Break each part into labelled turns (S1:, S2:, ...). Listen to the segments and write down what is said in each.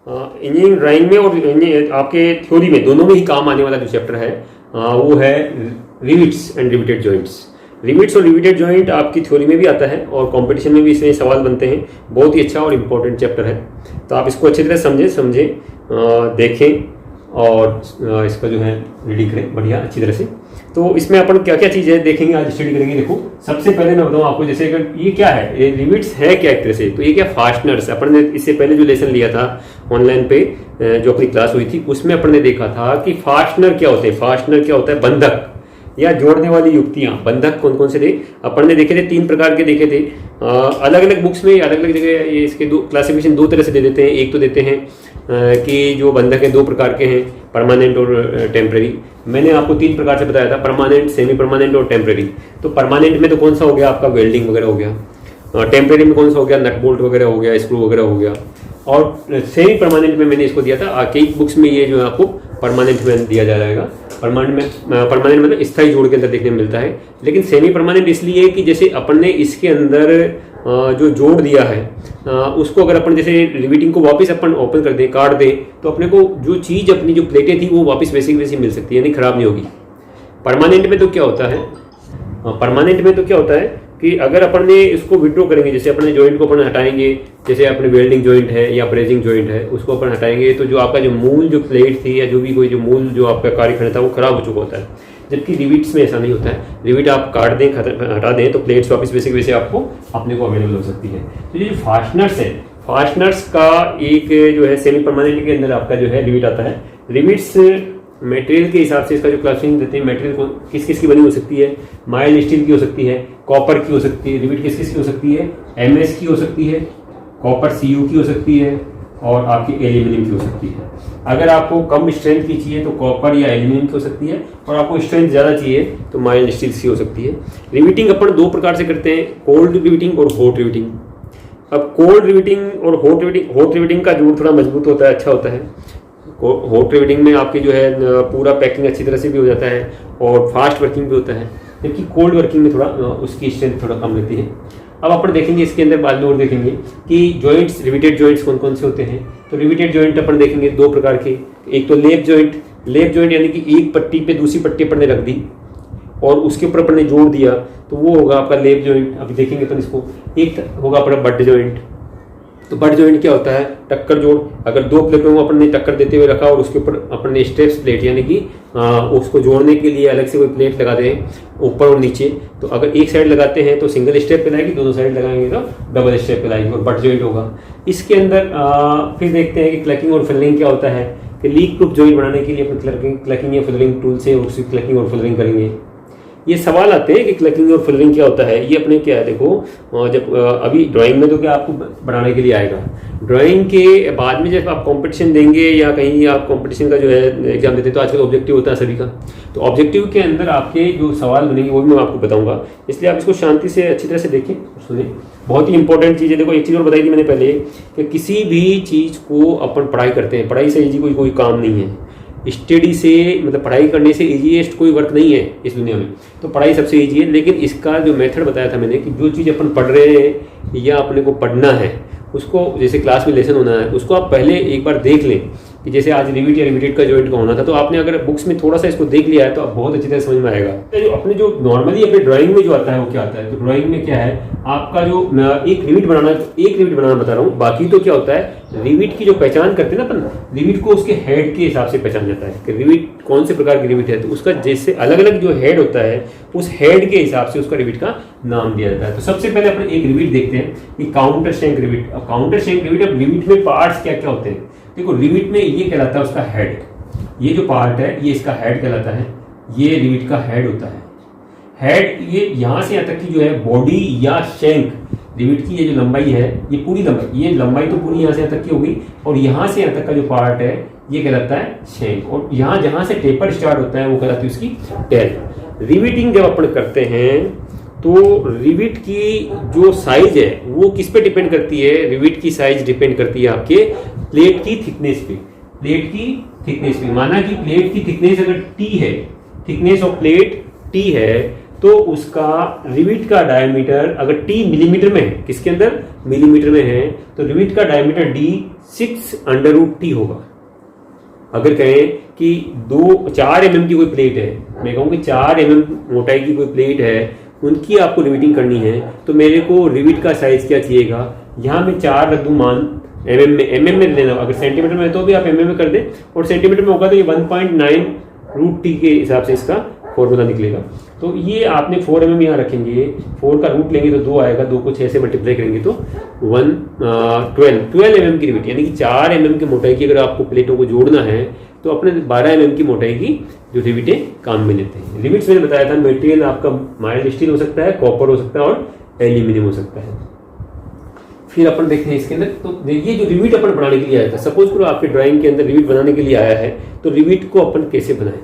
S1: Engineering drawing में और आपके थ्योरी में दोनों में ही काम आने वाला जो चैप्टर है वो है rivets and riveted joints. Rivets और रिविटेड जॉइंट आपकी थ्योरी में भी आता है और कंपटीशन में भी इसमें सवाल बनते हैं। बहुत ही अच्छा और इम्पोर्टेंट चैप्टर है, तो आप इसको अच्छी तरह समझें देखें और इसका जो है रीडिंग करें बढ़िया अच्छी तरह से। तो इसमें अपन क्या क्या चीज़ें देखेंगे आज स्टडी करेंगे। देखो सबसे पहले मैं बताऊँ आपको, जैसे अगर ये क्या है, ये रिविट्स है क्या एक तरह से, तो ये क्या फास्टनर्स। अपन ने इससे पहले जो लेसन लिया था ऑनलाइन पे जो अपनी क्लास हुई थी उसमें अपन ने देखा था कि फास्टनर क्या होते हैं। फास्टनर क्या होता है, बंधक या जोड़ने वाली युक्तियां। बंधक कौन कौन से थे अपन ने देखे थे, 3 प्रकार के देखे थे। अलग अलग बुक्स में अलग अलग जगह ये इसके क्लासिफिकेशन 2 तरह से दे देते हैं। एक तो देते हैं कि जो बंधक है 2 प्रकार के हैं, परमानेंट और टेम्परेरी। मैंने आपको 3 प्रकार से बताया था, परमानेंट, सेमी परमानेंट और टेम्परेरी। तो परमानेंट में तो कौन सा हो गया आपका, वेल्डिंग वगैरह हो गया। टेम्परेरी में कौन सा हो गया, नट बोल्ट वगैरह हो गया, स्क्रू वगैरह हो गया। और सेमी परमानेंट में मैंने इसको दिया था, कई बुक्स में ये जो है आपको परमानेंट में दिया जाएगा। परमानेंट मतलब स्थायी जोड़ के अंदर देखने में मिलता है, लेकिन सेमी परमानेंट इसलिए कि जैसे अपन ने इसके अंदर जो जोड़ दिया है उसको अगर अपन जैसे रिवीटिंग को वापस अपन ओपन कर दें, काट दें, तो अपने को जो चीज़ अपनी जो प्लेटें थी वो वापस वैसी वैसी मिल सकती है, यानी खराब नहीं होगी। परमानेंट में तो क्या होता है, परमानेंट में तो क्या होता है कि अगर अपन ने इसको विड्रॉ करेंगे, जैसे अपने जॉइंट को अपन हटाएंगे, जैसे अपने वेल्डिंग जॉइंट है या ब्रेजिंग जॉइंट है, उसको अपन हटाएंगे तो जो आपका जो मूल जो प्लेट थी या जो भी कोई जो मूल जो आपका कार्यखंड था वो खराब हो चुका होता है। जबकि रिविट्स में ऐसा नहीं होता है। रिविट आप काट दें, हटा दें तो प्लेट्स वापस वैसे वैसे आपको अपने को अवेलेबल हो सकती है। तो ये जो फास्टनर्स है, फास्टनर्स का एक जो है सेमी परमानेंट के अंदर आपका जो है रिविट आता है। रिविट्स मटेरियल के हिसाब से इसका जो क्लासिफिकेशन देते हैं, मटेरियल को किस किस की बनी हो सकती है, माइल्ड स्टील की हो सकती है, कॉपर की हो सकती है। रिविट किस किस की हो सकती है, MS की हो सकती है, कॉपर CU की हो सकती है और आपकी एल्यूमिनियम की हो सकती है। अगर आपको कम स्ट्रेंथ की चाहिए तो कॉपर या एल्यूमिनियम की हो सकती है, और आपको स्ट्रेंथ ज़्यादा चाहिए तो माइल्ड स्टील की हो सकती है। रिविटिंग अपन 2 प्रकार से करते हैं, कोल्ड रिविटिंग और हॉट रिविटिंग। अब कोल्ड रिविटिंग और हॉट रिविटिंग का जोड़ थोड़ा मजबूत होता है, अच्छा होता है। हॉट रिविटिंग में आपकी जो है पूरा पैकिंग अच्छी तरह से भी हो जाता है और फास्ट वर्किंग भी होता है, जबकि कोल्ड वर्किंग में थोड़ा उसकी स्ट्रेंथ थोड़ा कम रहती है। अब अपन देखेंगे इसके अंदर बाद में और देखेंगे कि जॉइंट्स, रिविटेड जॉइंट्स कौन कौन से होते हैं। तो रिविटेड जॉइंट अपन देखेंगे 2 प्रकार के, एक तो लेप जॉइंट। लेप जॉइंट यानी कि एक पट्टी पे दूसरी पट्टी अपन ने रख दी और उसके ऊपर अपन ने जोड़ दिया, तो वो होगा आपका लेप जॉइंट। अभी देखेंगे अपन इसको। एक होगा अपना बट जॉइंट। तो बट जॉइंट क्या होता है, टक्कर जोड़। अगर 2 प्लेटों को अपन ने टक्कर देते हुए रखा और उसके ऊपर अपन ने स्टेप्स प्लेट यानी कि उसको जोड़ने के लिए अलग से कोई प्लेट लगा दें ऊपर और नीचे, तो अगर एक साइड लगाते हैं तो सिंगल स्टेप कहलाएगी, दोनों साइड लगाएंगे तो डबल स्टेप कहलाएगी और बट जॉइंट होगा। इसके अंदर फिर देखते हैं कि क्लैकिंग और फिलरिंग क्या होता है। कि लीक प्रूफ जॉइंट बनाने के लिए अपन क्लैकिंग या फिलरिंग टूल से उसकी क्लैकिंग और फिलरिंग करेंगे। ये सवाल आते हैं कि क्लैकिंग और फिलरिंग क्या होता है। ये अपने क्या है, देखो जब अभी ड्राइंग में तो क्या आपको बनाने के लिए आएगा, ड्राइंग के बाद में जब आप कंपटीशन देंगे या कहीं आप कंपटीशन का जो है एग्जाम देते हैं तो आजकल ऑब्जेक्टिव होता है सभी का। तो ऑब्जेक्टिव के अंदर आपके जो सवाल बनेंगे वो भी मैं आपको बताऊंगा, इसलिए आप इसको शांति से अच्छी तरह से देखें और सुने। बहुत ही इंपॉर्टेंट चीज़ है। देखो एक चीज़ और बताई थी मैंने पहले कि किसी भी चीज़ को अपन पढ़ाई करते हैं, पढ़ाई से ईजी कोई काम नहीं है। स्टडी से मतलब पढ़ाई करने से ईजीएस्ट कोई वर्क नहीं है इस दुनिया में, तो पढ़ाई सबसे ईजी है। लेकिन इसका जो मेथड बताया था मैंने कि जो चीज़ अपन पढ़ रहे हैं या अपने को पढ़ना है उसको, जैसे क्लास में लेसन होना है, उसको आप पहले एक बार देख लें कि जैसे आज रिविट या रिविटेड का जॉइंट का होना था, तो आपने अगर बुक्स में थोड़ा सा इसको देख लिया है तो आप बहुत अच्छी तरह समझ में आएगा। जो अपने जो नॉर्मली अपने ड्राइंग में जो आता है वो क्या आता है, तो ड्राइंग में क्या है आपका जो एक रिविट बनाना बता रहा हूँ। बाकी तो क्या होता है, रिविट की जो पहचान करते हैं ना अपन, रिविट को उसके हेड के हिसाब से पहचान जाता है कि रिविट कौन से प्रकार की रिविट है, तो उसका जैसे अलग अलग जो हेड होता है उस हेड के हिसाब से उसका रिविट का नाम दिया जाता है। तो सबसे पहले अपन एक रिविट देखते हैं कि काउंटर शैंक रिविट। अब काउंटर शैंक रिविट, अब रिविट में पार्ट्स क्या क्या होते हैं। देखो रिविट में ये कहलाता है उसका हेड, ये जो पार्ट है ये इसका हेड कहलाता है, ये रिविट का हेड होता है। हेड ये यहाँ से यहाँ तक की जो है बॉडी या शैंक, रिविट की ये जो लंबाई है ये पूरी लंबाई, ये लंबाई तो पूरी यहाँ से यहाँ तक की होगी और यहाँ से यहाँ तक का जो पार्ट है ये कहलाता है शैंक, और यहाँ जहाँ से टेपर स्टार्ट होता है वो कहलाती है उसकी टेल। रिविटिंग जब अपन करते हैं तो रिविट की जो साइज है वो किस पे डिपेंड करती है, रिविट की साइज डिपेंड करती है आपके प्लेट की थिकनेस पे। प्लेट की थिकनेस पे, माना कि प्लेट की थिकनेस अगर T है, थिकनेस ऑफ प्लेट T है, तो उसका रिविट का डायमीटर अगर T मिलीमीटर में है, किसके अंदर, मिलीमीटर में है तो रिविट का डायमीटर d 6√t होगा। अगर कहें कि 4 mm की कोई प्लेट है, मैं कहूँ कि 4 mm मोटाई की कोई प्लेट है, उनकी आपको रिविटिंग करनी है तो मेरे को रिविट का साइज क्या चाहिएगा, यहाँ मैं 4 रख दूँ मान mm में लेना, अगर सेंटीमीटर में तो भी आप mm में कर दें, और सेंटीमीटर में होगा तो ये 1.9√t के हिसाब से इसका फॉर्मूला निकलेगा। तो ये आपने 4 mm यहाँ रखेंगे, 4 का रूट लेंगे तो 2 आएगा, 2 को 6 से मल्टीप्लाई करेंगे तो 12 mm की रिविट, यानी कि 4 mm की मोटाई की अगर आपको प्लेटों को जोड़ना है तो अपने 12 mm की मोटाई की जो रिविटें काम में लेते हैं। रिविट्स मैंने बताया था मटेरियल आपका माइल्ड स्टील हो सकता है, कॉपर हो सकता है और एल्यूमिनियम हो सकता है। फिर अपन देखते हैं इसके अंदर, तो देखिए जो रिविट अपन बनाने के लिए आया था, सपोज करो आपके ड्राइंग के अंदर रिविट बनाने के लिए आया है, तो रिविट को अपन कैसे बनाएं।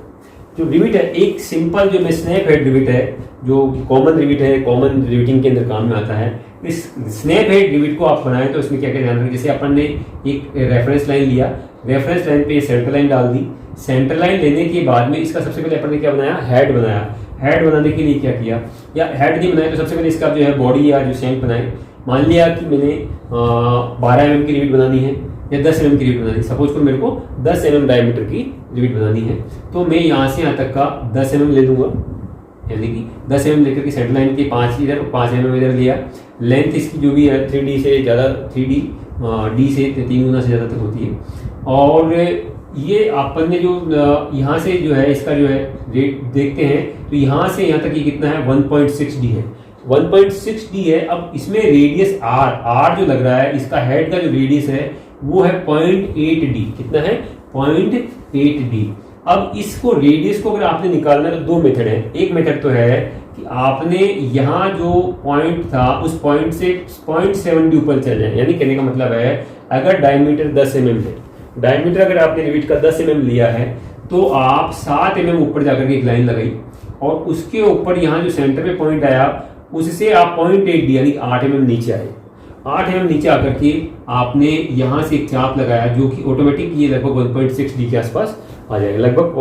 S1: जो रिविट है एक सिंपल जो में स्नैप हेड रिविट है, जो कॉमन रिविट है, कॉमन रिविटिंग के अंदर काम में आता है। इस स्नैप हेड रिविट को आप बनाएं तो इसमें क्या क्या ध्यान रखें, जैसे अपन ने एक रेफरेंस लाइन लिया, रेफरेंस लाइन पे सेंटर लाइन डाल दी, सेंटर लाइन लेने के बाद में इसका सबसे पहले अपन ने क्या बनाया, हेड बनाया। हेड बनाने के लिए क्या किया, या हेड नहीं बनाया तो सबसे पहले इसका जो है बॉडी या जो शेप बनाए। मान लिया कि मैंने 12 mm की रिविट बनानी है या 10 mm की रिविट बनानी है, सपोज करो मेरे को 10 mm डायमीटर की रिविट बनानी है, तो मैं यहाँ से यहाँ तक का 10 mm ले लूंगा, यानी कि 10 mm लेकर के सेंटर लाइन के 5 इधर और 5 mm इधर लिया। लेंथ इसकी जो भी है 3D से ज़्यादा, 3D D से 3 गुना से ज़्यादा तक होती है। और ये अपन ने जो यहाँ से जो है इसका जो है रेट देखते हैं, तो यहाँ से यहाँ तक ये कितना है 1.6D है, 1.6D है। अब इसमें रेडियस R जो लग रहा है, इसका हेड का जो रेडियस है वो है 0.8D, कितना है 0.8D। अब इसको रेडियस को अगर आपने निकालना है तो 2 मेथड है। एक मेथड तो है कि आपने यहाँ जो पॉइंट था उस पॉइंट से 0.7D ऊपर चल जाए, यानी कहने का मतलब है अगर डायमीटर 10 mm है, डायमीटर अगर आपने रिविट का 10 mm लिया है तो आप 7 mm ऊपर जाकर के एक लाइन लगाई और उसके ऊपर यहाँ जो सेंटर पे पॉइंट आया उससे आप 0.8D यानी 8 mm नीचे आए। 8 mm नीचे आकर के आपने यहाँ से एक चाप लगाया जो कि ऑटोमेटिक ये लगभग 1.6D के आसपास आ जाएगा, लगभग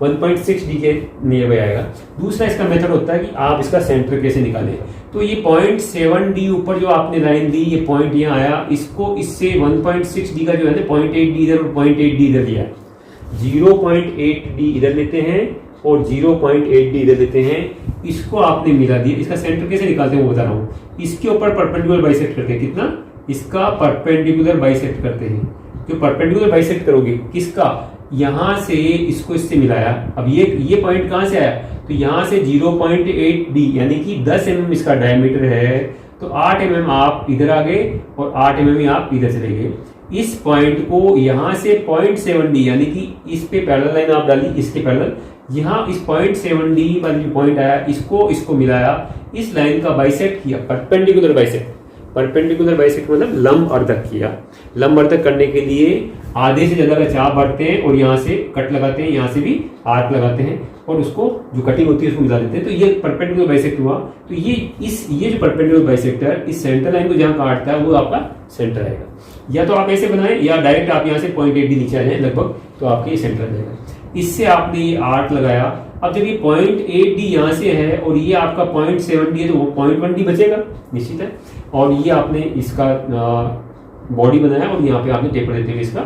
S1: 1.6D के नियर बाय आएगा। दूसरा इसका मेथड होता है कि आप इसका सेंटर कैसे निकालें, तो ये 0.7D ऊपर जो आपने लाइन दी, ये पॉइंट यहाँ आया, इसको इससे 1.6D का जो है ना 0.8D इधर और 0.8D इधर लिया, 0.8D इधर लेते हैं और 0.8D इधर लेते हैं, इसको आपने मिला दिया। इसका सेंटर कैसे निकालते हैं वो बता रहा हूँ। इसके ऊपर परपेंडिकुलर बाइसेक्ट करते हैं, कितना, इसका परपेंडिकुलर बाइसेक्ट करते हैं। जो परपेंडिकुलर बाइसेक्ट करोगे किसका, यहाँ से इसको इससे मिलाया। अब ये पॉइंट कहाँ से आया, तो यहाँ से 0.8D यानी कि 10 mm इसका डायमीटर है, तो 8 mm आप इधर आ गए और 8 mm आप इधर चले गए। इस पॉइंट को यहाँ से 0.7D यानी कि इस पे पैरेलल लाइन आप डाली, इसके पैरेलल, यहाँ इस 0.7D वाला जो पॉइंट आया इसको मिलाया, इस लाइन का बाइसेक्ट किया, परपेंडिकुलर बाइसेक्ट। परपेंडिकुलर बाइसेक्ट मतलब लंब अर्धक किया। लंब अर्धक करने के लिए आधे से ज्यादा का चाप बांटते हैं और यहाँ से कट लगाते हैं, यहाँ से भी आर्क लगाते हैं और उसको जो कटिंग होती है उसको मिला देते हैं, तो ये परपेंडिकुलर बाइसेक्ट हुआ। तो ये जो परपेंडिकुलर बाइसेक्टर इस सेंटर लाइन को जहाँ काटता है वो आपका सेंटर आएगा। या तो आप ऐसे बनाएं या डायरेक्ट आप यहाँ से 0.8D नीचे आ जाए लगभग, तो आपके ये सेंटर आ जाएगा। इससे आपने ये आर्क लगाया। अब जब ये 0.8D यहाँ से है और ये आपका 0.7D है तो वो 0.1D बचेगा निश्चित है। और ये आपने इसका बॉडी बनाया और यहाँ पे आपने टेपर देते हुए इसका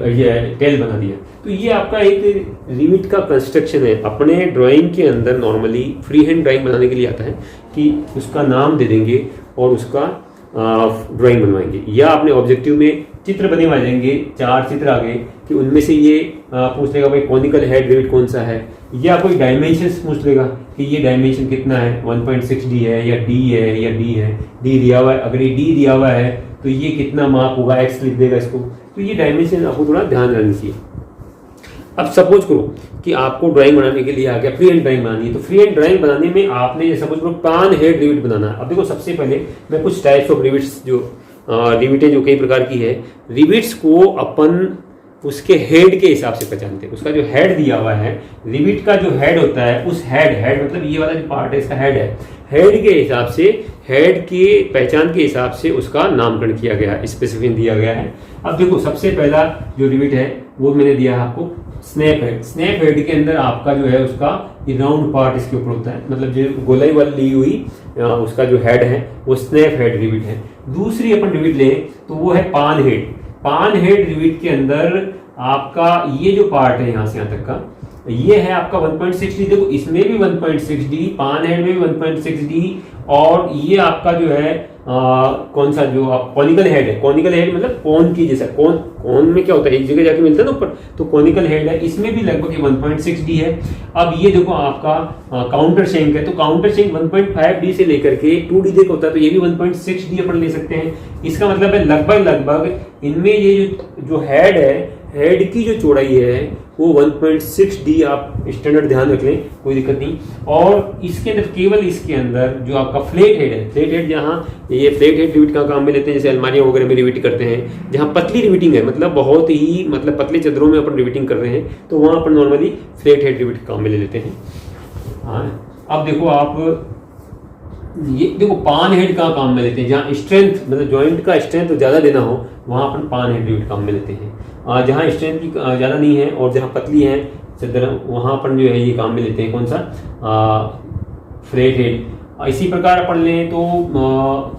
S1: ये टेल बना दिया। तो ये आपका एक रिविट का कंस्ट्रक्शन है। अपने ड्राइंग के अंदर नॉर्मली फ्री हैंड ड्राइंग बनाने के लिए आता है कि उसका नाम दे देंगे और उसका ड्राइंग बनवाएंगे, या अपने ऑब्जेक्टिव में चित्र बने हुए देंगे, 4 चित्र आ गए कि उनमें से ये पूछ लेगा भाई कॉनिकल हेड रिविट कौन सा है, या कोई डायमेंशंस पूछ लेगा कि ये डायमेंशन कितना है, 1.6D है या D है या D है, D दिया हुआ है, अगर ये D दिया हुआ है तो ये कितना माप होगा, X लिख देगा इसको। तो ये डायमेंशन आपको थोड़ा ध्यान रखनी चाहिए। अब सपोज करो कि आपको ड्राइंग बनाने के लिए आ गया, फ्री हैंड ड्राइंग बनानी है, तो फ्री हैंड ड्राइंग बनाने में आपने सपोज करो पान हेड रिविट बनाना है। अब देखो सबसे पहले मैं कुछ टाइप्स ऑफ रिविट्स जो रिविटें जो कई प्रकार की है, रिविट्स को अपन उसके हेड के हिसाब से पहचानते हैं। उसका जो हेड दिया हुआ है, रिविट का जो हेड होता है, उस हेड मतलब ये वाला जो पार्ट है इसका हेड है, हेड के हिसाब से, हेड के पहचान के हिसाब से उसका नामकरण किया गया है, स्पेसिफिकेशन दिया गया है। अब देखो सबसे पहला जो रिविट है वो मैंने दिया है आपको स्नैप हेड। स्नैप हेड के अंदर आपका जो है उसका राउंड पार्ट इसके ऊपर होता है, मतलब जो गोलाई वाली ली हुई उसका जो हेड है वो स्नैप हेड रिविट है। दूसरी अपन रिविट लें तो वो है पान हेड। पान हेड रिविट के अंदर आपका ये जो पार्ट है यहाँ से यहाँ तक का, ये है आपका 1.6D। देखो इसमें भी 1.6D, पान हेड में भी 1.6D, और ये आपका जो है कौन सा जो आप कॉनिकल हेड है, कॉनिकल हेड मतलब कोन की जैसा, कोन में क्या होता है एक जगह जाके मिलता है ना ऊपर, तो कॉनिकल हेड है, इसमें भी लगभग 1.6D है। अब ये देखो आपका काउंटर शेंक है, तो काउंटर शेंक 1.5D से लेकर के 2D तक होता है, तो ये भी 1.6D अपन ले सकते हैं। इसका मतलब है लगभग इनमें ये जो हेड है, हेड की जो चौड़ाई है वो 1.6D आप स्टैंडर्ड ध्यान रख लें, कोई दिक्कत नहीं। और इसके अंदर केवल इसके अंदर जो आपका फ्लैट हेड है, फ्लैट हेड जहाँ ये फ्लैट हेड रिविट का काम में लेते हैं, जैसे अलमारियाँ वगैरह में रिविट करते हैं, जहाँ पतली रिविटिंग है, मतलब बहुत ही मतलब पतले चदरों में अपन रिविटिंग कर रहे हैं, तो वहाँ अपन नॉर्मली फ्लैट हेड रिविट काम में ले लेते हैं। हाँ, अब देखो आप ये देखो पान हेड का काम में लेते हैं, जहाँ स्ट्रेंथ मतलब जॉइंट का स्ट्रेंथ ज़्यादा देना हो वहाँ अपन पान हेड रिविट काम में लेते हैं। जहाँ स्ट्रेंथ की ज़्यादा नहीं है और जहाँ पतली है चद्दर, वहाँ अपन जो है ये काम में लेते हैं कौन सा, फ्लैट हेड। इसी प्रकार अपन लें तो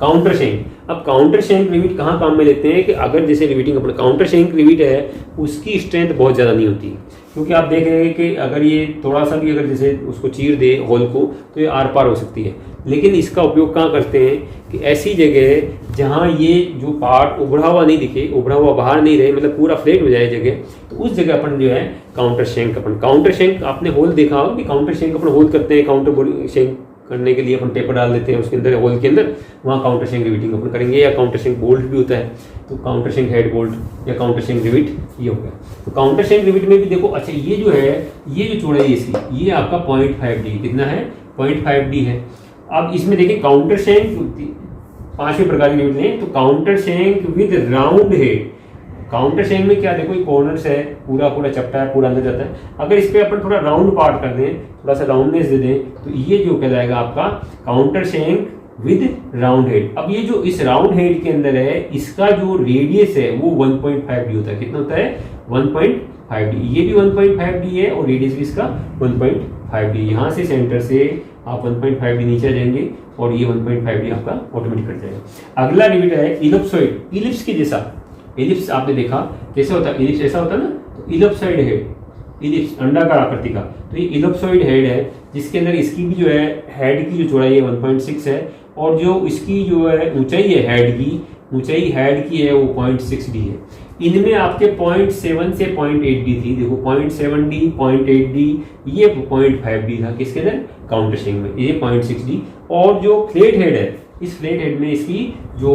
S1: काउंटर शेंक। अब काउंटर शेंक रिविट कहाँ काम में लेते हैं कि अगर जैसे रिविटिंग अपन काउंटर शेंक रिविट है उसकी स्ट्रेंथ बहुत ज़्यादा नहीं होती, क्योंकि आप देख रहे हैं कि अगर ये थोड़ा सा भी अगर जैसे उसको चीर दे होल को तो ये आर पार हो सकती है। लेकिन इसका उपयोग कहाँ करते हैं कि ऐसी जगह जहाँ ये जो पार्ट उभरा हुआ नहीं दिखे, उभरा हुआ बाहर नहीं रहे, मतलब पूरा फ्लैट हो जाए जगह, तो उस जगह अपन जो है काउंटर शेंक आपने होल देखा होगा कि काउंटर शेंक अपन होल करते हैं, काउंटर शेंक करने के लिए अपन टेपर डाल देते हैं उसके अंदर होल के अंदर, वहाँ काउंटर शेंक रिविटिंग अपन करेंगे। या काउंटर शेंक बोल्ट भी होता है, तो काउंटर शेंक हेड बोल्ट या काउंटर शेंक रिविट ये हो गया। तो काउंटर शेंक रिविट में भी देखो, अच्छा ये जो है ये जो चौड़ाई है इसकी, ये आपका 0.5D कितना है, 0.5D है। अब इसमें देखिए काउंटर शेंक 5वें प्रकार की रिविट लें तो counter shank with round head. Counter shank में क्या देखो ये कॉर्नर्स है, पूरा चपटा है, पूरा अंदर जाता है। अगर इस पे अपन थोड़ा राउंड पार्ट कर दें, थोड़ा सा राउंडनेस दे दें, तो ये जो कहलाएगा आपका counter shank with round head. अब ये जो इस राउंड हेड के अंदर है, इसका जो रेडियस है वो 1.5D होता है। कितना होता है, 1.5D। ये भी 1.5D है और रेडियस भी इसका 1.5D। यहाँ से सेंटर से आप 1.5D नीचे आ जाएंगे और ये 1.5D आपका ऑटोमेटिक कट जाएगा। अगला रिविट है इलिप्सॉइड, इलिप्स के जैसा। इलिप्स आपने देखा कैसे होता है, इलिप्स ऐसा होता है ना, तो इलिप्सॉइड हेड, इलिप्स अंडाकार आकृति का, तो ये इलिप्सॉइड हेड है जिसके अंदर इसकी भी जो है हेड की जो चौड़ाई है 1.6 है, और जो इसकी जो है ऊंचाई है हेड की है वो 0.6D है। इनमें आपके 0.7 से 0.8D थी, देखो 0.7D 0.8D, ये 0.5D था किसके अंदर, काउंटर शेंक में, ये 0.6D। और जो फ्लैट हेड है, इस फ्लैट हेड में इसकी जो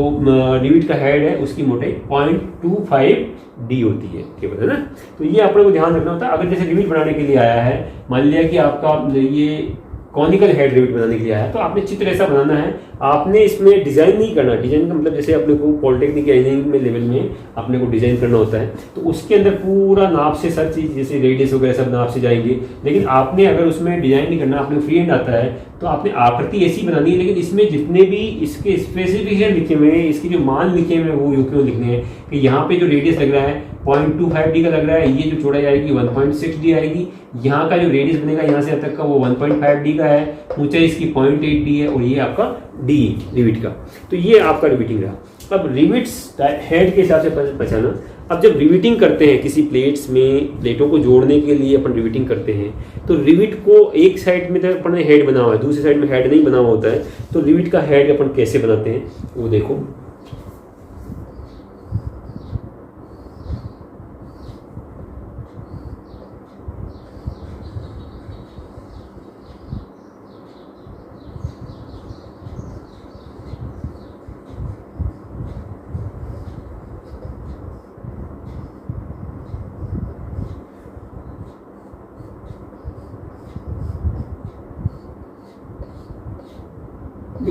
S1: रिविट का हेड है उसकी मोटाई 0.25D होती है केवल, है ना। तो ये अपने को ध्यान रखना होता है। अगर जैसे रिविट बनाने के लिए आया है, मान लिया कि आपका ये कॉनिकल हेड रिविट बनाने के लिए आया है, तो आपने चित्र ऐसा बनाना है, आपने इसमें डिजाइन नहीं करना। डिजाइन का मतलब जैसे अपने को पॉलिटेक्निक इंजीनियरिंग में लेवल में अपने को डिजाइन करना होता है, तो उसके अंदर पूरा नाप से सब चीज जैसे रेडियस वगैरह सब नाप से जाएंगे। लेकिन आपने अगर उसमें डिजाइन नहीं करना, आपने फ्री हैंड आता है, तो आपने आकृति ऐसी बनानी है, लेकिन इसमें जितने भी इसके स्पेसिफिकेशन लिखे हुए हैं, इसके जो मान लिखे हुए हैं वो क्यों लिखने हैं कि यहाँ पे जो रेडियस लग रहा है 0.25D का लग रहा है, ये जो चौड़ाई आएगी 1.6D आएगी, यहाँ का जो रेडियस बनेगा यहाँ से तक का वो 1.5D का है, ऊंचाई इसकी 0.8D है, और ये आपका D रिविट का। तो ये आपका रिविटिंग रहा। अब रिविट्स हेड के हिसाब से पहचाना। अब जब रिविटिंग करते हैं किसी प्लेट्स में, प्लेटों को जोड़ने के लिए अपन रिविटिंग करते हैं, तो रिविट को एक साइड में तो अपन ने हेड बना हुआ है, दूसरी साइड में हेड नहीं बना हुआ होता है, तो रिविट का हेड अपन कैसे बनाते हैं वो देखो।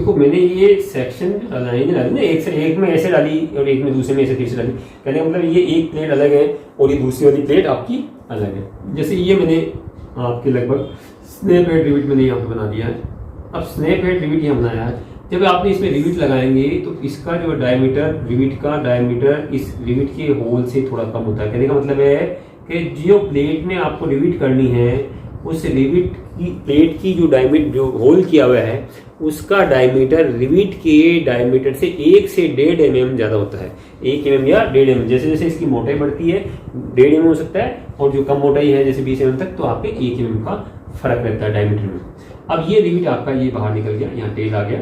S1: देखो मैंने ये सेक्शन लाइनें डाली ना, एक में ऐसे डाली और एक में दूसरे में ऐसे फिर से डाली। कहने का मतलब ये एक प्लेट अलग है और ये दूसरी वाली प्लेट आपकी अलग है। जैसे ये मैंने आपके लगभग स्नैप हेड रिविट मैंने यहाँ पे बना दिया है। अब स्नैप हेड रिविट यहाँ बनाया है, जब आपने इसमें रिविट लगाएंगे तो इसका जो डायमीटर, रिविट का डायमीटर इस रिविट के होल से थोड़ा कम होता है। कहने का मतलब है कि जो प्लेट में आपको रिविट करनी है उस रिविट की प्लेट की जो डायमीटर, जो होल किया हुआ है उसका डायमीटर रिविट के डायमीटर से 1 से 1.5 mm ज़्यादा होता है। 1 mm या 1.5 mm, जैसे जैसे इसकी मोटाई बढ़ती है 1.5 mm हो सकता है, और जो कम मोटाई है जैसे 20 mm तक तो आपके 1 mm का फर्क रहता है डायमीटर में। अब ये रिविट आपका ये बाहर निकल गया, यहाँ टेल आ गया।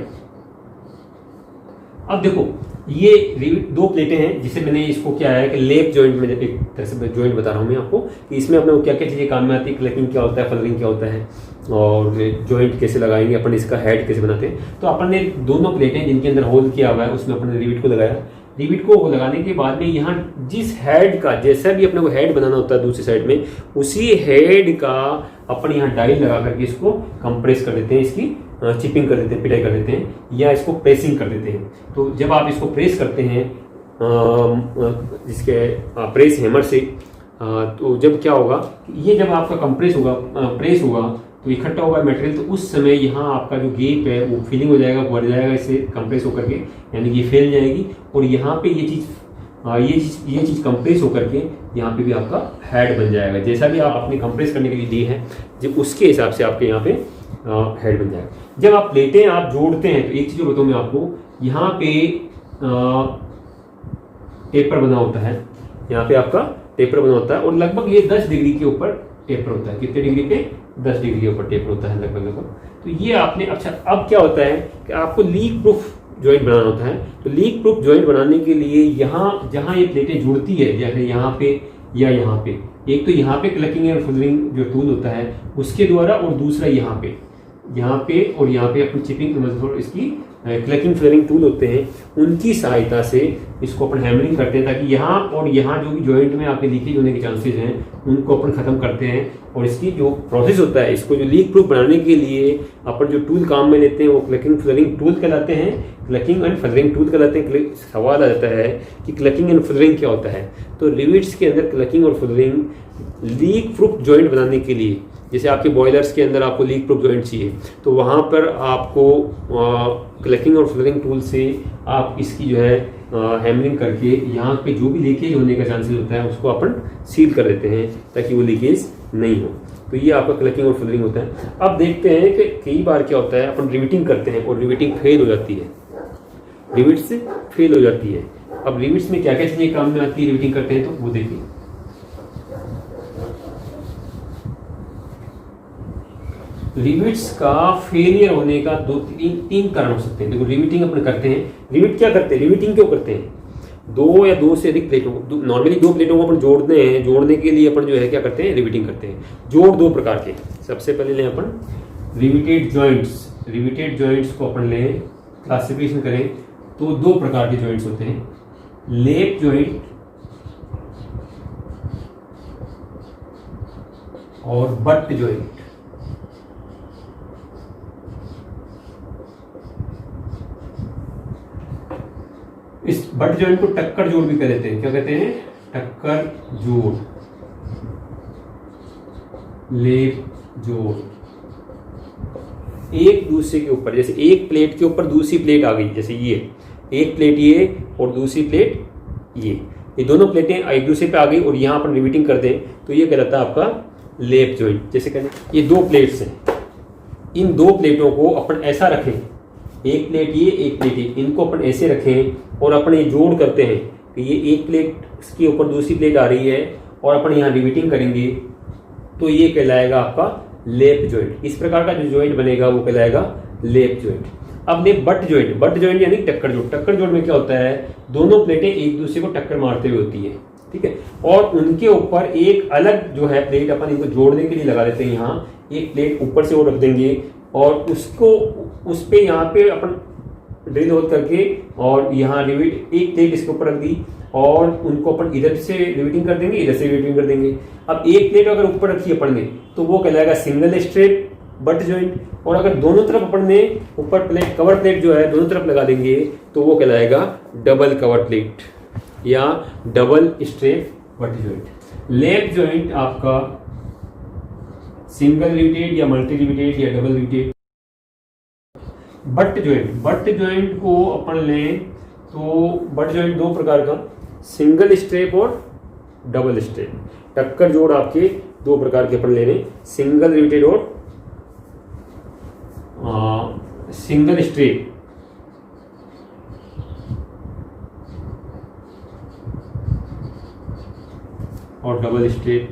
S1: अब देखो ये रिविट दो प्लेटें हैं, जिसे मैंने इसको क्या है कि लेप जॉइंट में एक तरह से जॉइंट बता रहा हूँ मैं आपको कि इसमें अपने को क्या क्या चीज़ें काम में आती है, क्लैकिंग क्या होता है, फलरिंग क्या होता है और जॉइंट कैसे लगाएंगे अपन, इसका हेड कैसे बनाते हैं। तो अपन ने दोनों प्लेटें जिनके अंदर होल किया हुआ है उसमें अपन ने रिविट को लगाया। रिविट को लगाने के बाद में यहाँ जिस हेड का, जैसा भी अपने को हेड बनाना होता है दूसरी साइड में, उसी हेड का अपन यहाँ डाई लगा करके इसको कंप्रेस कर देते हैं, इसकी चिपिंग कर देते हैं, पिटाई कर देते हैं या इसको प्रेसिंग कर देते हैं। तो जब आप इसको प्रेस करते हैं जिसके प्रेस हैमर से, तो जब क्या होगा, ये जब आपका कंप्रेस होगा, प्रेस होगा तो इकट्ठा होगा मटेरियल, तो उस समय यहाँ आपका जो गैप है वो फिलिंग हो जाएगा, बढ़ जाएगा इससे कंप्रेस होकर के, यानी कि फैल जाएगी और यहाँ पे ये चीज़ कंप्रेस होकर के यहाँ पे भी आपका हेड बन जाएगा। जैसा भी आप अपने कंप्रेस करने के लिए दिए हैं जब उसके हिसाब से आपके यहाँ पे हेड बन जाएगा। जब आप प्लेटें आप जोड़ते हैं तो एक चीज़ बताऊँ मैं आपको, यहाँ पे टेपर बना होता है, यहाँ पे आपका टेपर बना होता है और लगभग ये 10 डिग्री के ऊपर टेपर होता है। कितने डिग्री पे? 10 डिग्री के ऊपर टेपर होता है लगभग। तो ये आपने, अच्छा अब क्या होता है कि आपको लीक प्रूफ जॉइंट बनाना होता है। तो लीक प्रूफ जॉइंट बनाने के लिए यहाँ जहाँ ये प्लेटें जुड़ती है, जैसे यहाँ पे या यहाँ पे, एक तो यहाँ पे क्लैकिंग एंड फुलरिंग जो टूल होता है उसके द्वारा, और दूसरा यहाँ पे और यहाँ पे अपन चिपिंग मतलब इसकी क्लैकिंग फ्लरिंग टूल होते हैं, उनकी सहायता से इसको अपन हैमरिंग करते हैं ताकि यहाँ और यहाँ जो भी जॉइंट में आपके लीकेज होने के चांसेस हैं उनको अपन खत्म करते हैं। और इसकी जो प्रोसेस होता है, इसको जो लीक प्रूफ बनाने के लिए अपन जो टूल काम में लेते हैं वो क्लैकिंग फ्लरिंग टूल कहलाते हैं, क्लैकिंग एंड फ्लरिंग टूल कहलाते हैं। सवाल आ जाता है कि क्लैकिंग एंड फ्लरिंग क्या होता है, तो रिविट्स के अंदर क्लैकिंग और फ्लरिंग लीक प्रूफ जॉइंट बनाने के लिए, जैसे आपके बॉयलर्स के अंदर आपको लीक प्रूफ जॉइंट चाहिए तो वहाँ पर आपको क्लैकिंग और फ्लरिंग टूल से आप इसकी जो है हैमरिंग करके यहाँ पे जो भी लीकेज होने का चांसेस होता है उसको अपन सील कर देते हैं ताकि वो लीकेज नहीं हो। तो ये आपका क्लैकिंग और फ्लरिंग होता है। अब देखते हैं कि कई बार क्या होता है, अपन रिविटिंग करते हैं और रिविटिंग फेल हो जाती है, रिविट्स फेल हो जाती है। अब रिविट्स में क्या क्या चीज़ें काम में आती है रिविटिंग करते हैं, तो वो देखिए। रिविट्स का फेलियर होने का तीन कारण हो सकते हैं। देखो रिविटिंग अपन करते हैं, रिविट क्या करते हैं, रिविटिंग क्यों करते हैं, दो या दो से अधिक प्लेटों, नॉर्मली दो प्लेटों को अपन जोड़ते हैं, जोड़ने के लिए अपन जो है क्या करते हैं, रिविटिंग करते हैं। जोड़ दो प्रकार के, सबसे पहले लें अपन रिविटेड जॉइंट्स। रिविटेड जॉइंट्स को अपन लें, क्लासिफिकेशन करें तो दो प्रकार के जॉइंट्स होते हैं, लेप जॉइंट और बट जॉइंट। इस बट जॉइंट को टक्कर जोड़ भी कह देते हैं। क्या कहते हैं, टक्कर जोड़, लेप जोड़। एक दूसरे के ऊपर, जैसे एक प्लेट के ऊपर दूसरी प्लेट आ गई, जैसे ये एक प्लेट ये और दूसरी प्लेट ये दोनों प्लेटें एक दूसरे पे आ गई और यहाँ अपन रिविटिंग कर दें तो ये कहलाता है आपका लेप जॉइंट। जैसे कहते ये दो प्लेट्स हैं, इन दो प्लेटों को अपन ऐसा रखें, एक प्लेट ये एक प्लेट ये, इनको अपन ऐसे रखें और अपन ये जोड़ करते हैं कि ये एक प्लेट के ऊपर दूसरी प्लेट आ रही है और अपन यहाँ रिविटिंग करेंगे तो ये कहलाएगा आपका लेप जॉइंट। इस प्रकार का जो जॉइंट बनेगा वो कहलाएगा लेप जॉइंट। अब ले बट जॉइंट, बट जॉइंट यानी टक्कर जोड़। टक्कर जोड़ में क्या होता है, दोनों प्लेटें एक दूसरे को टक्कर मारते हुए होती है, ठीक है, और उनके ऊपर एक अलग जो है प्लेट अपन इनको जोड़ने के लिए लगा देते हैं। यहाँ एक प्लेट ऊपर से वो रख देंगे और उसको उस पे यहाँ पे अपन ड्रिल होल करके और यहाँ रिविट एक प्लेट इसके ऊपर रख दी और उनको अपन इधर से रिविटिंग कर देंगे, इधर से रिविटिंग कर देंगे। अब एक प्लेट अगर ऊपर रखी अपन ने तो वो कहलाएगा सिंगल स्ट्रेट बट जॉइंट। और अगर दोनों तरफ अपन ने ऊपर प्लेट, कवर प्लेट जो है दोनों तरफ लगा देंगे तो वो कहलाएगा डबल कवर प्लेट या double straight butt joint. Leg joint आपका सिंगल रिवेटेड या मल्टी रिवेटेड या डबल रिवेटेड। बट जॉइंट को अपन लें तो बट जॉइंट दो प्रकार का, सिंगल स्ट्रेप और डबल स्ट्रेप। टक्कर जोड़ आपके दो प्रकार के अपन ले रहे हैं, सिंगल रिवेटेड और सिंगल स्ट्रेप। और डबल स्ट्रेप।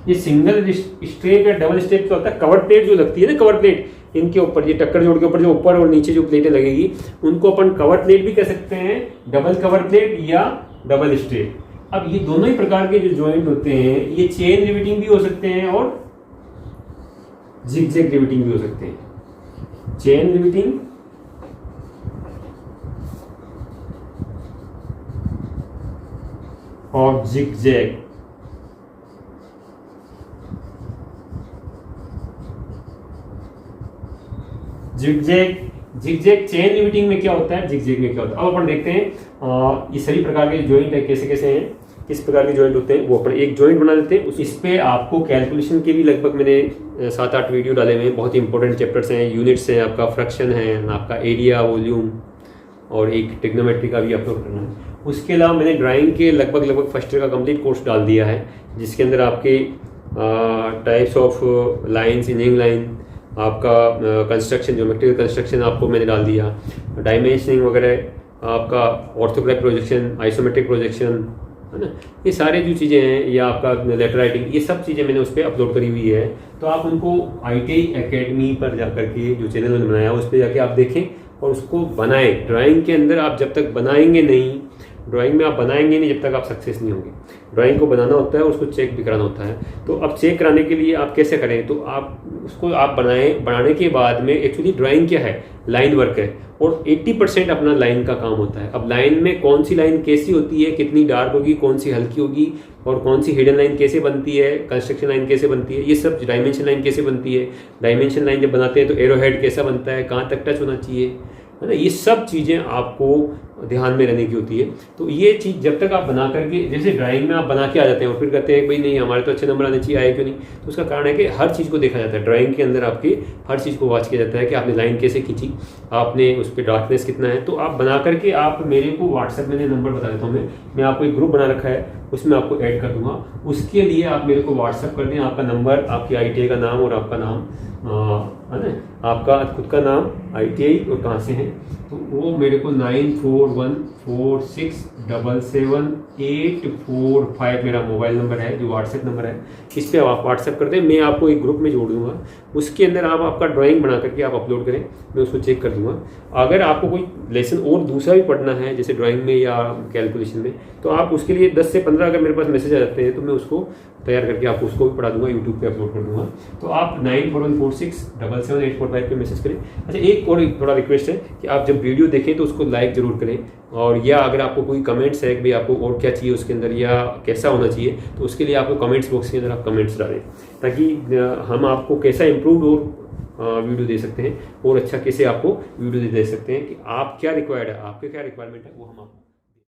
S1: ये सिंगल स्ट्रेप या डबल स्ट्रेप क्या होता है, कवर प्लेट जो लगती है ना, कवर प्लेट इनके ऊपर, ये टक्कर जोड़ के ऊपर जो ऊपर और नीचे जो प्लेटें लगेगी उनको अपन कवर प्लेट भी कह सकते हैं, डबल कवर प्लेट या डबल स्ट्रेप। अब ये दोनों ही प्रकार के जो जॉइंट होते हैं ये चेन रिवेटिंग भी हो सकते हैं और जिगजैग रिवेटिंग भी हो सकते हैं। चेन रिवेटिंग और जिगजैग। जिगजैग चेन रिवेटिंग में क्या होता है, जिगजैग में क्या होता है, अब अपन देखते हैं ये सभी प्रकार के जॉइंट है कैसे कैसे हैं, किस प्रकार के जॉइंट होते हैं। वो अपन एक जॉइंट बना देते हैं, इस पे आपको कैलकुलेशन के भी लगभग मैंने 7-8 वीडियो डाले हुए हैं, बहुत ही इंपॉर्टेंट चैप्टर्स हैं, यूनिट्स हैं, आपका फ्रैक्शन है, आपका एरिया, वॉल्यूम और एक ट्रिग्नोमेट्री का भी अपलोड करना है। उसके अलावा मैंने ड्राइंग के लगभग फर्स्ट ईयर का कंप्लीट कोर्स डाल दिया है, जिसके अंदर आपके types of lines, engineering line, आपका कंस्ट्रक्शन, ज्योमेट्रिकल कंस्ट्रक्शन आपको मैंने डाल दिया, डायमेंशनिंग वगैरह, आपका ऑर्थोग्राफिक प्रोजेक्शन, आइसोमेट्रिक प्रोजेक्शन, है ना, ये सारे जो चीज़ें हैं, या आपका लेटर राइटिंग, ये सब चीज़ें मैंने उस पर अपलोड करी हुई है। तो आप उनको ITI एकेडमी पर जा करके जो चैनल मैंने बनाया उस पर जाके आप देखें और उसको बनाएं। ड्राइंग के अंदर आप जब तक बनाएंगे नहीं, ड्राइंग में आप बनाएंगे नहीं जब तक आप सक्सेस नहीं होंगे। ड्राइंग को बनाना होता है, उसको चेक भी कराना होता है। तो अब चेक कराने के लिए आप कैसे करें, तो आप उसको आप बनाने के बाद में एक्चुअली ड्राइंग क्या है, लाइन वर्क है, और 80% अपना लाइन का काम होता है। अब लाइन में कौन सी लाइन कैसी होती है, कितनी डार्क होगी, कौन सी हल्की होगी, और कौन सी हिडन लाइन कैसे बनती है, कंस्ट्रक्शन लाइन कैसे बनती है, ये सब, डायमेंशन लाइन कैसे बनती है, डायमेंशन लाइन जब बनाते हैं तो एरो हेड कैसा बनता है, कहाँ तक टच होना चाहिए, है ना, ये सब चीज़ें आपको ध्यान में रहने की होती है। तो ये चीज़ जब तक आप बना करके, जैसे ड्राइंग में आप बना के आ जाते हैं और फिर कहते हैं भाई नहीं हमारे तो अच्छे नंबर आने चाहिए, आए क्यों नहीं, तो उसका कारण है कि हर चीज़ को देखा जाता है। ड्राइंग के अंदर आपकी हर चीज़ को वॉच किया जाता है कि आपने लाइन कैसे खींची, आपने उस पर डार्कनेस कितना है। तो आप बना करके आप मेरे को व्हाट्सएप में नंबर बता देता हूँ, मैं आपको एक ग्रुप बना रखा है, उसमें आपको ऐड कर दूंगा। उसके लिए आप मेरे को व्हाट्सएप कर दें, आपका नंबर, आपकी ITI का नाम और आपका नाम, है ना, आपका खुद का नाम, ITI और कहाँ से हैं, तो वो मेरे को 9414677845 मेरा मोबाइल नंबर है, जो व्हाट्सएप नंबर है, इस पर आप व्हाट्सएप कर दें। मैं आपको एक ग्रुप में जोड़ दूंगा, उसके अंदर आप आपका ड्राइंग बना करके आप अपलोड करें, मैं उसको चेक कर दूंगा। अगर आपको कोई लेसन और दूसरा भी पढ़ना है जैसे ड्राइंग में या कैलकुलेशन में, तो आप उसके लिए 10 से 15 अगर मेरे पास मैसेज आ जाते हैं तो मैं उसको तैयार करके आपको उसको भी पढ़ा दूंगा, यूट्यूब पे अपलोड कर दूंगा। तो आप 9414677845 पे मैसेज करें। अच्छा, एक और थोड़ा रिक्वेस्ट है कि आप जब वीडियो देखें तो उसको लाइक ज़रूर करें, और या अगर आपको कोई कमेंट्स है कि भाई आपको और क्या चाहिए उसके अंदर या कैसा होना चाहिए, तो उसके लिए आपको कमेंट्स बॉक्स के अंदर आप कमेंट्स डालें, ताकि हम आपको कैसा इम्प्रूव और वीडियो दे सकते हैं और अच्छा कैसे आपको वीडियो दे सकते हैं कि आप क्या रिक्वायर्ड है, आपके क्या रिक्वायरमेंट है, वो हम आपको